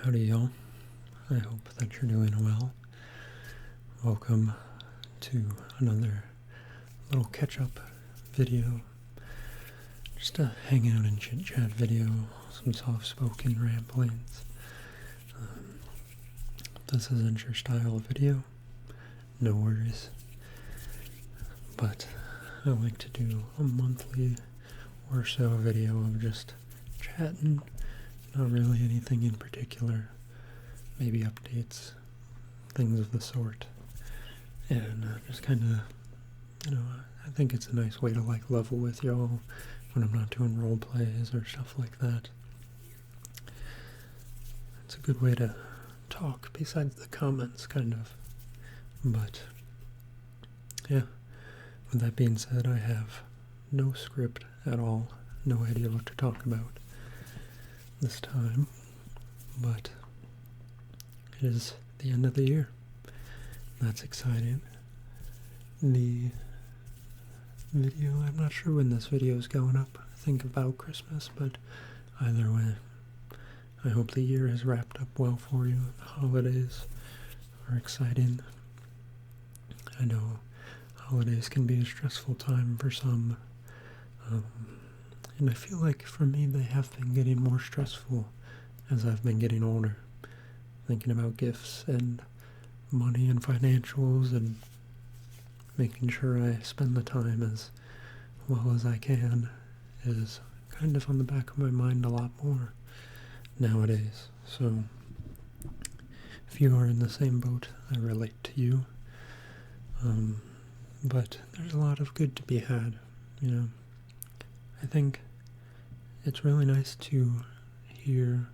Howdy y'all, I hope that you're doing well. Welcome to another little catch-up video, just a hangout and chit-chat video, some soft-spoken ramblings. If this isn't your style of video, no worries, but I like to do a monthly or so video of just chatting. Not really anything in particular, maybe updates, things of the sort, and just kind of, I think it's a nice way to level with y'all when I'm not doing role plays or stuff like that. It's a good way to talk besides the comments, kind of, but yeah, with that being said, I have no script at all, no idea what to talk about this time, but it is the end of the year. That's exciting. The video, I'm not sure when this video is going up. I think about Christmas, but either way, I hope the year has wrapped up well for you. The holidays are exciting. I know holidays can be a stressful time for some, and I feel like for me they have been getting more stressful as I've been getting older. Thinking about gifts and money and financials and making sure I spend the time as well as I can is kind of on the back of my mind a lot more nowadays. So if you are in the same boat, I relate to you. But there's a lot of good to be had, I think it's really nice to hear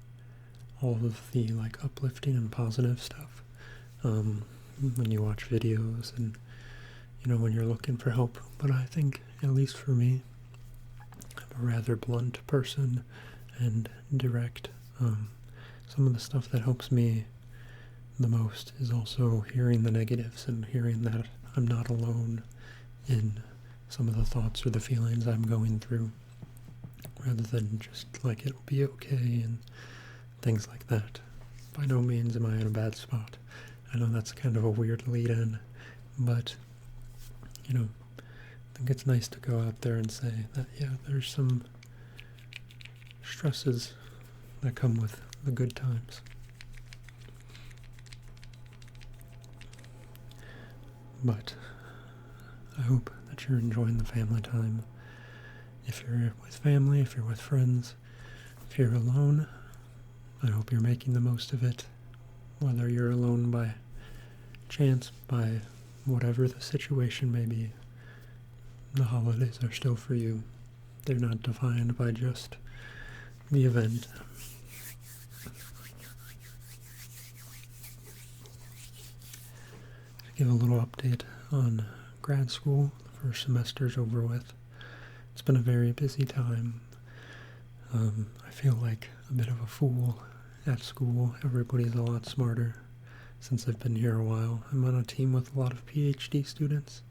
all of the uplifting and positive stuff when you watch videos and when you're looking for help. But I think, at least for me, I'm a rather blunt person and direct. Some of the stuff that helps me the most is also hearing the negatives and hearing that I'm not alone in some of the thoughts or the feelings I'm going through, rather than just it'll be okay and things like that. By no means am I in a bad spot. I know that's kind of a weird lead-in, but I think it's nice to go out there and say that, yeah, there's some stresses that come with the good times. But I hope that you're enjoying the family time. If you're with family, if you're with friends, if you're alone, I hope you're making the most of it. Whether you're alone by chance, by whatever the situation may be, the holidays are still for you. They're not defined by just the event. To give a little update on grad school, the first semester's over with. It's been a very busy time. I feel like a bit of a fool at school. Everybody's a lot smarter since I've been here a while. I'm on a team with a lot of PhD students,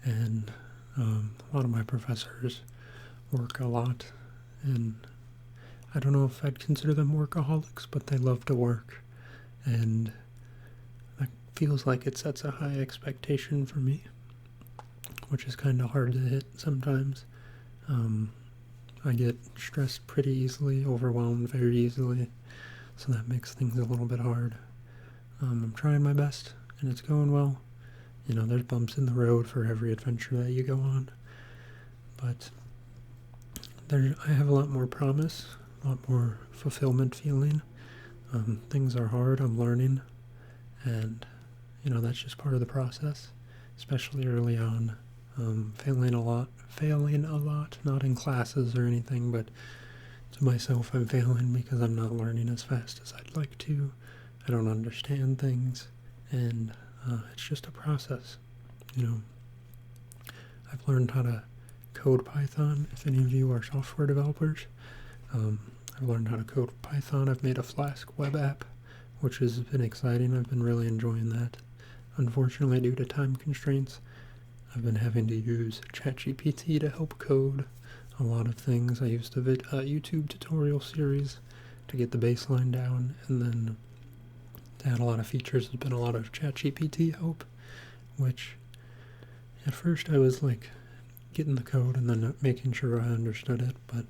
and a lot of my professors work a lot, and I don't know if I'd consider them workaholics, but they love to work, and that feels like it sets a high expectation for me, which is kind of hard to hit sometimes. I get stressed pretty easily, overwhelmed very easily, so that makes things a little bit hard. I'm trying my best, and it's going well. There's bumps in the road for every adventure that you go on, but I have a lot more promise, a lot more fulfillment feeling. Things are hard, I'm learning, and that's just part of the process, especially early on. Failing a lot, not in classes or anything, but to myself I'm failing because I'm not learning as fast as I'd like to. I don't understand things, and it's just a process. I've learned how to code Python. If any of you are software developers, I've learned how to code Python. I've made a Flask web app, which has been exciting. I've been really enjoying that. Unfortunately, due to time constraints, I've been having to use ChatGPT to help code a lot of things. I used a YouTube tutorial series to get the baseline down, and then to add a lot of features has been a lot of ChatGPT help, which at first I was like getting the code and then making sure I understood it, but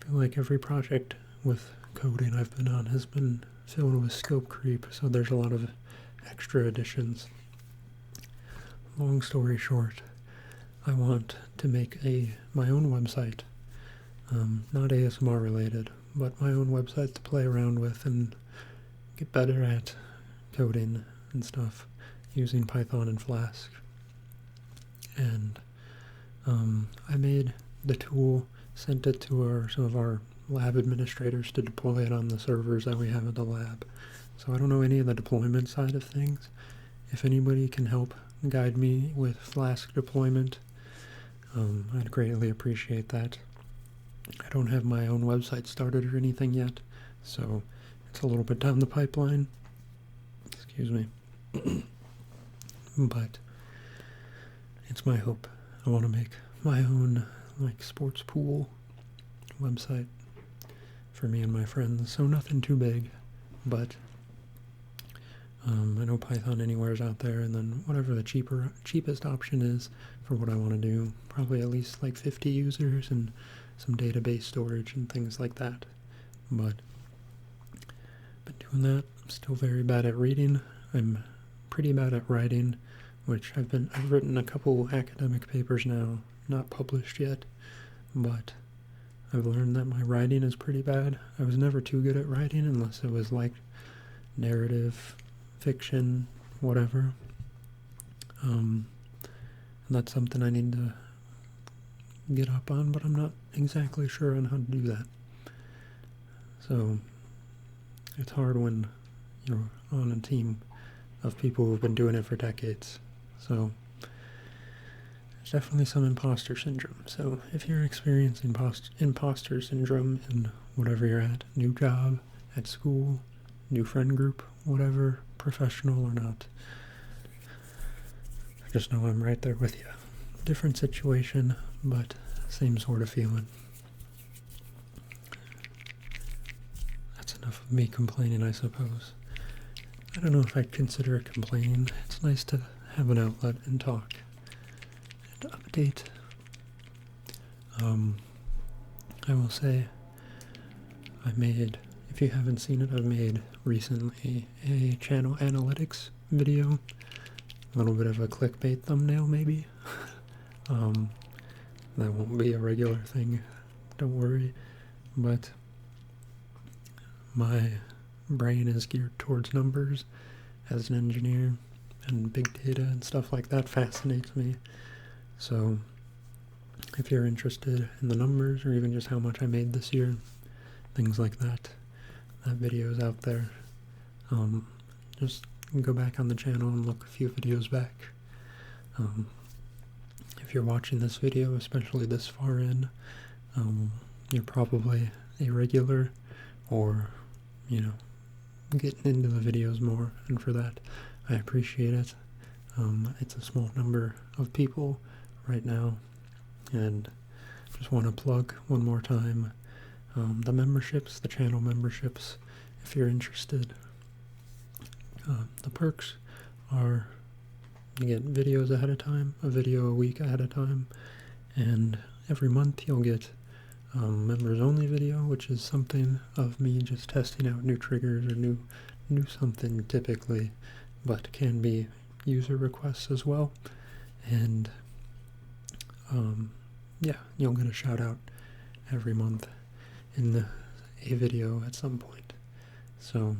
I feel like every project with coding I've been on has been filled with scope creep, so there's a lot of extra additions. Long story short, I want to make my own website, not ASMR related, but my own website to play around with and get better at coding and stuff using Python and Flask. And I made the tool, sent it to some of our lab administrators to deploy it on the servers that we have at the lab. So I don't know any of the deployment side of things. If anybody can help guide me with Flask deployment, I'd greatly appreciate that. I don't have my own website started or anything yet, so it's a little bit down the pipeline. Excuse me. But it's my hope. I want to make my own sports pool website for me and my friends, so nothing too big, but I know Python Anywhere is out there, and then whatever the cheapest option is for what I want to do, probably at least 50 users and some database storage and things like that. But doing that, I'm still very bad at reading. I'm pretty bad at writing, which I've written a couple academic papers now, not published yet, but I've learned that my writing is pretty bad. I was never too good at writing unless it was narrative, fiction, whatever. And that's something I need to get up on, but I'm not exactly sure on how to do that. So it's hard when you're on a team of people who've been doing it for decades. So there's definitely some imposter syndrome. So if you're experiencing imposter syndrome in whatever you're at, new job, at school, new friend group, whatever, professional or not, just know I'm right there with you. Different situation, but same sort of feeling. That's enough of me complaining, I suppose. I don't know if I'd consider it complaining. It's nice to have an outlet and talk and update. I will say, if you haven't seen it, I've made recently a channel analytics video. A little bit of a clickbait thumbnail, maybe. That won't be a regular thing, don't worry. But my brain is geared towards numbers as an engineer, and big data and stuff like that fascinates me. So if you're interested in the numbers, or even just how much I made this year, things like that, that video is out there. Just go back on the channel and look a few videos back. If you're watching this video, especially this far in, you're probably a regular, or getting into the videos more, and for that I appreciate it. It's a small number of people right now, and just want to plug one more time the memberships, the channel memberships, if you're interested. The perks are you get videos ahead of time, a video a week ahead of time, and every month you'll get members only video, which is something of me just testing out new triggers or new something typically, but can be user requests as well. And yeah, you'll get a shout out every month in a video at some point. So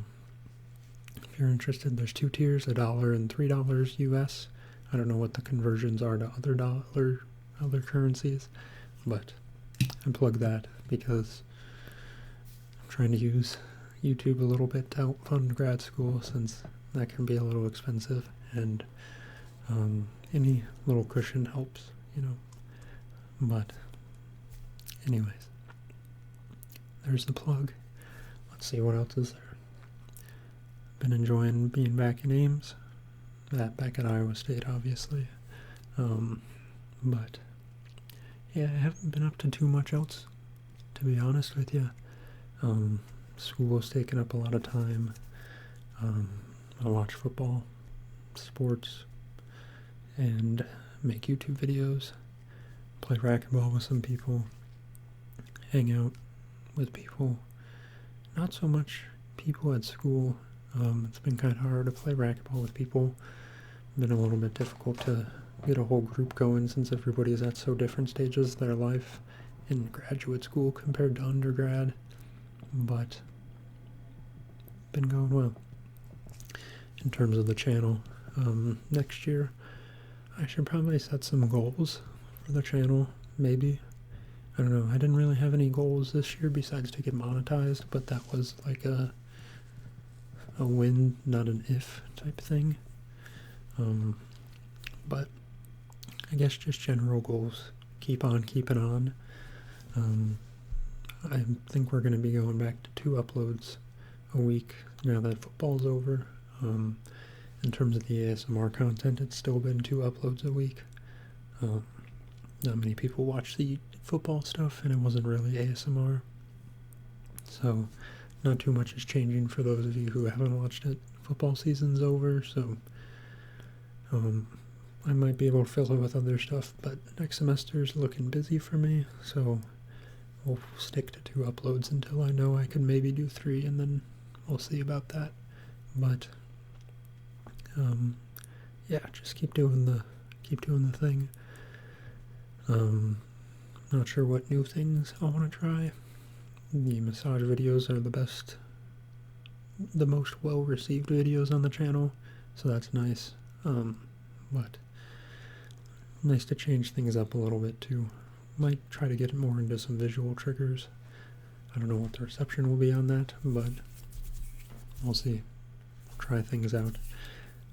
if you're interested, there's two tiers, $1 and $3 US. I don't know what the conversions are to other currencies, but I plug that because I'm trying to use YouTube a little bit to help fund grad school, since that can be a little expensive, and any little cushion helps, But anyways, there's the plug. Let's see what else is there. Been enjoying being back in Ames, back at Iowa State, obviously. But yeah, I haven't been up to too much else, to be honest with you. School's taken up a lot of time. I watch football, sports, and make YouTube videos, play racquetball with some people, hang out with people. Not so much people at school. It's been kind of hard to play racquetball with people. Been a little bit difficult to get a whole group going since everybody is at so different stages of their life in graduate school compared to undergrad, but been going well. In terms of the channel, next year I should probably set some goals for the channel, maybe. I don't know, I didn't really have any goals this year besides to get monetized, but that was like a win, not an if type thing. But I guess just general goals. Keep on keeping on. I think we're going to be going back to 2 uploads a week now that football's over. In terms of the ASMR content, it's still been 2 uploads a week. Not many people watch the football stuff, and it wasn't really ASMR. So, not too much is changing for those of you who haven't watched it. Football season's over, so I might be able to fill it with other stuff, but next semester's looking busy for me, so we'll stick to 2 uploads until I know I can maybe do 3, and then we'll see about that. But yeah, just keep doing the thing. Not sure what new things I want to try. The massage videos are the most well-received videos on the channel, so that's nice. But nice to change things up a little bit too. Might try to get more into some visual triggers. I don't know what the reception will be on that, but we'll see. Try things out.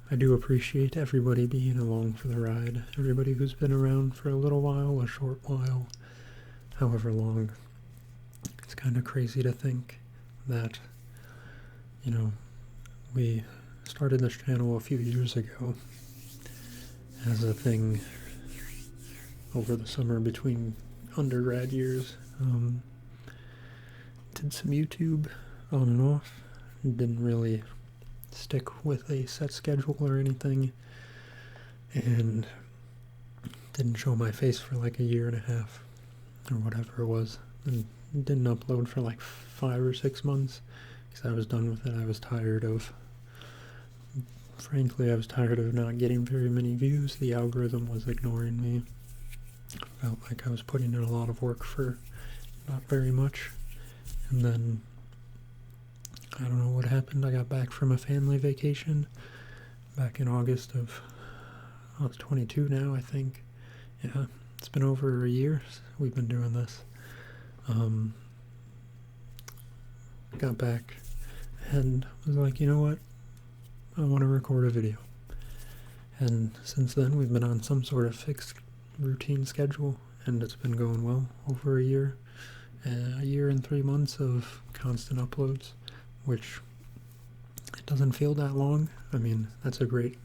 I do appreciate everybody being along for the ride. Everybody who's been around for a little while, a short while, however long. It's kind of crazy to think that, you know, we started this channel a few years ago as a thing over the summer between undergrad years. Did some YouTube on and off. Didn't really stick with a set schedule or anything, and didn't show my face for like a year and a half or whatever it was, and didn't upload for like 5 or 6 months because I was done with it. I was tired of not getting very many views. The algorithm was ignoring me. Felt like I was putting in a lot of work for not very much. And then I don't know what happened. I got back from a family vacation back in August of, I was 22 now, I think. Yeah, it's been over a year we've been doing this. Got back and was like, you know what? I want to record a video. And since then we've been on some sort of fixed routine schedule, and it's been going well. Over a year and 3 months of constant uploads, which it doesn't feel that long. I mean, that's a great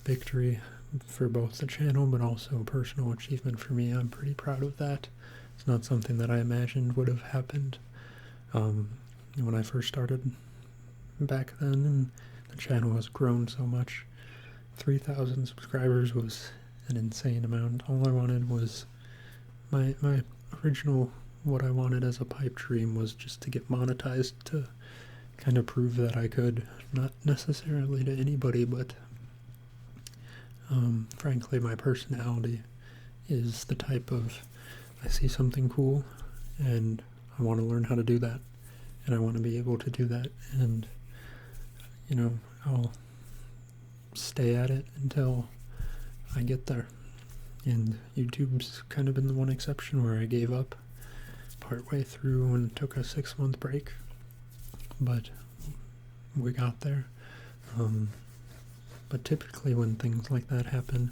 victory for both the channel but also a personal achievement for me. I'm pretty proud of that. It's not something that I imagined would have happened when I first started back then, and the channel has grown so much. 3,000 subscribers was an insane amount. All I wanted was my original, what I wanted as a pipe dream was just to get monetized, to kind of prove that I could, not necessarily to anybody, but frankly my personality is the type of, I see something cool and I want to learn how to do that, and I want to be able to do that, and you know, I'll stay at it until I get there. And YouTube's kind of been the one exception where I gave up partway through and took a 6-month break, but we got there. But typically when things like that happen,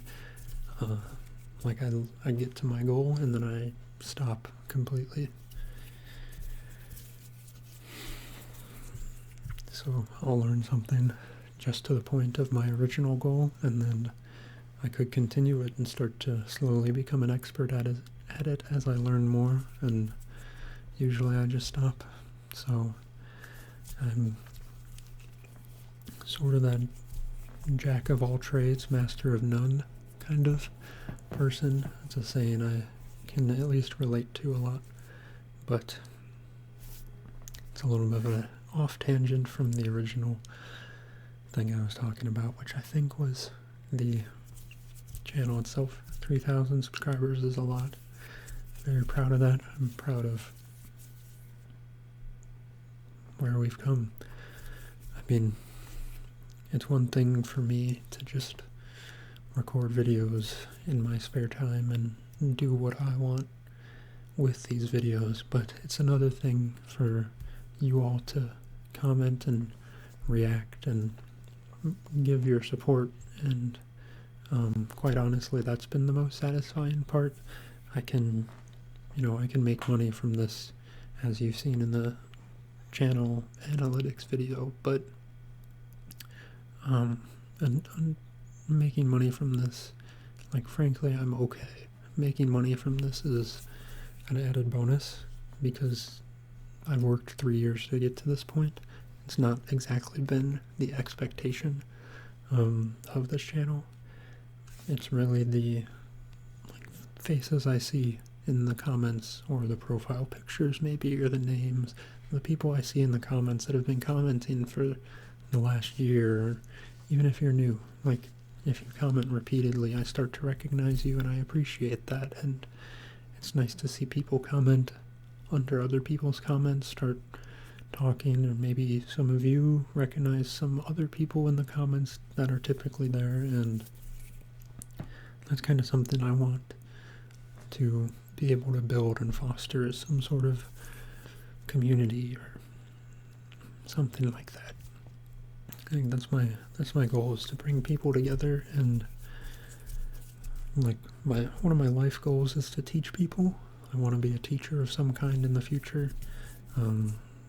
like I get to my goal and then I stop completely. So I'll learn something just to the point of my original goal, and then I could continue it and start to slowly become an expert at it as I learn more, and usually I just stop So I'm sort of that jack of all trades, master of none kind of person. It's a saying I can at least relate to a lot, but it's a little bit of an off tangent from the original thing I was talking about, which I think was the channel itself. 3,000 subscribers is a lot. Very proud of that. I'm proud of where we've come. I mean, it's one thing for me to just record videos in my spare time and do what I want with these videos, but it's another thing for you all to comment and react and give your support, and quite honestly, that's been the most satisfying part. I can make money from this, as you've seen in the channel analytics video, but and making money from this, like, frankly, I'm okay. Making money from this is an added bonus because I've worked 3 years to get to this point. It's not exactly been the expectation of this channel. It's really the faces I see in the comments, or the profile pictures maybe, or the names, the people I see in the comments that have been commenting for the last year, or even if you're new, like, if you comment repeatedly, I start to recognize you, and I appreciate that, and it's nice to see people comment under other people's comments, start talking, or maybe some of you recognize some other people in the comments that are typically there, and that's kind of something I want to be able to build and foster, is some sort of community or something like that. I think that's my goal, is to bring people together, and like one of my life goals is to teach people. I want to be a teacher of some kind in the future.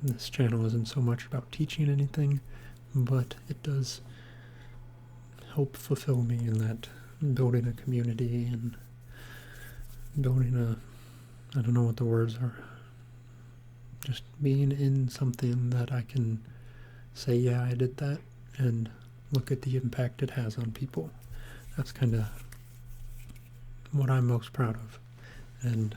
This channel isn't so much about teaching anything, but it does help fulfill me in that building a community and building I don't know what the words are, just being in something that I can say, yeah, I did that, and look at the impact it has on people. That's kind of what I'm most proud of. And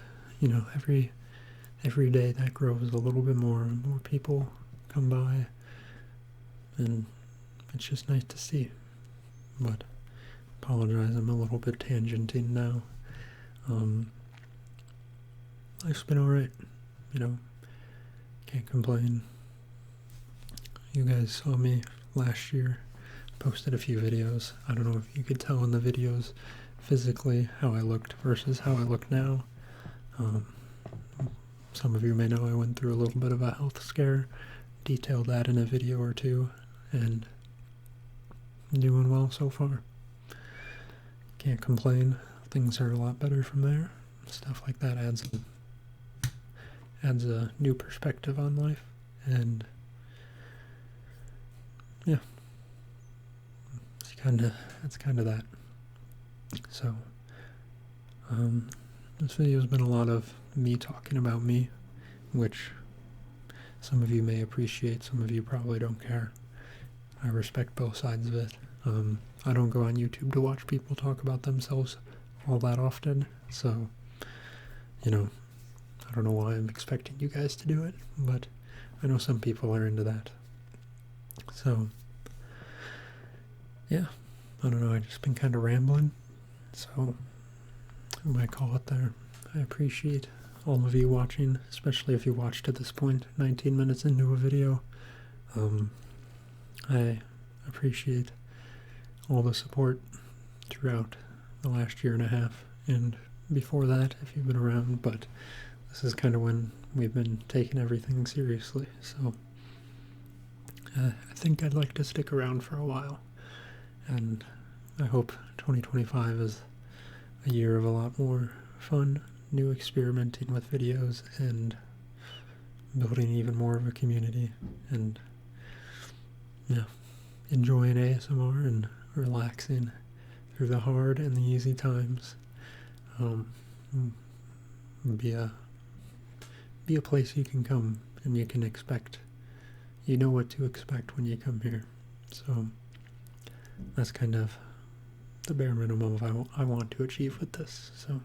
every day that grows a little bit more, and more people come by, and it's just nice to see. But apologize, I'm a little bit tangenting now. Life's been alright, can't complain. You guys saw me last year, posted a few videos. I don't know if you could tell in the videos physically how I looked versus how I look now. Some of you may know I went through a little bit of a health scare, detailed that in a video or two, and doing well so far. Can't complain. Things are a lot better from there. Stuff like that adds a new perspective on life, and yeah, it's kind of that. So this video has been a lot of me talking about me, which some of you may appreciate, some of you probably don't care. I respect both sides of it. I don't go on YouTube to watch people talk about themselves all that often, so I don't know why I'm expecting you guys to do it, but I know some people are into that. So yeah, I don't know, I've just been kind of rambling, so I might call it there. I appreciate all of you watching, especially if you watched to this point, 19 minutes into a video. I appreciate all the support throughout the last year and a half, and before that, if you've been around, but this is kind of when we've been taking everything seriously, so I think I'd like to stick around for a while, and I hope 2025 is a year of a lot more fun, new experimenting with videos, and building even more of a community, and enjoying ASMR and relaxing through the hard and the easy times. Be a place you can come and you know what to expect when you come here. So that's kind of the bare minimum of I want to achieve with this. So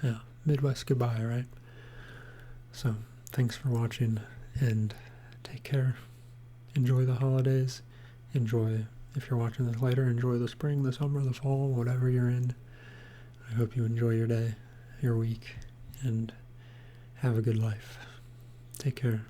yeah, Midwest goodbye, right? So thanks for watching, and take care. Enjoy the holidays. Enjoy, if you're watching this later, enjoy the spring, the summer, the fall, whatever you're in. I hope you enjoy your day, your week, and have a good life. Take care.